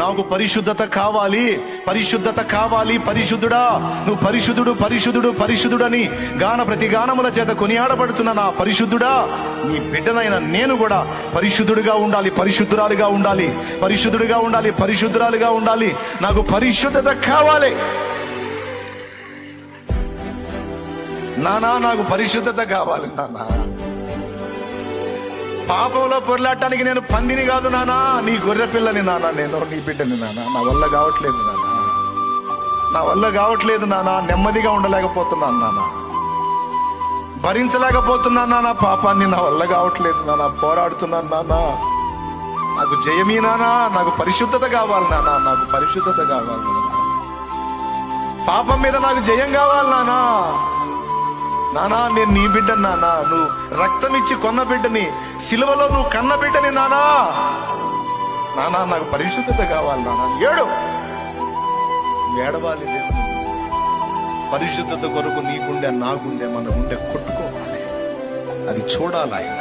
నాకు పరిశుద్ధత కావాలి, పరిశుద్ధత కావాలి. పరిశుద్ధుడా, నువ్వు పరిశుద్ధుడు, పరిశుద్ధుడు, పరిశుద్ధుడని ప్రతి గానముల చేత కొనియాడబడుతున్న నా పరిశుద్ధుడా, నీ బిడ్డనైన నేను కూడా పరిశుద్ధుడిగా ఉండాలి, పరిశుద్ధురాలుగా ఉండాలి, పరిశుద్ధుడిగా ఉండాలి, పరిశుద్ధురాలుగా ఉండాలి. నాకు పరిశుద్ధత కావాలి నానా, నాకు పరిశుద్ధత కావాలి నానా. పాపంలో పొరలాడటానికి నేను పందిని కాదు నానా, నీ గొర్రె పిల్లని నానా, నేను నీ బిడ్డని నానా. నా వల్ల కావట్లేదు నానా, నా వల్ల కావట్లేదు నానా. నెమ్మదిగా ఉండలేకపోతున్నాను నానా, భరించలేకపోతున్నాను నానా పాపాన్ని. నా వల్ల కావట్లేదు నానా, పోరాడుతున్నాను నానా. నాకు జయమీ నానా, నాకు పరిశుద్ధత కావాలి నానా, నాకు పరిశుద్ధత కావాలి నానా. పాపం మీద నాకు జయం కావాలి నానా. నానా, నేను నీ బిడ్డని నానా, నువ్వు రక్తం ఇచ్చి కొన్న బిడ్డని, సిలువలో నువ్వు కన్న బిడ్డని నానా. నానా, నాకు పరిశుద్ధత కావాలి నానా. ఏడవాలి దేవుడు. పరిశుద్ధత కొరకు నీ గుండె, నా గుండె, మన గుండె కొట్టుకోవాలి. అది చూడాలి ఆయన.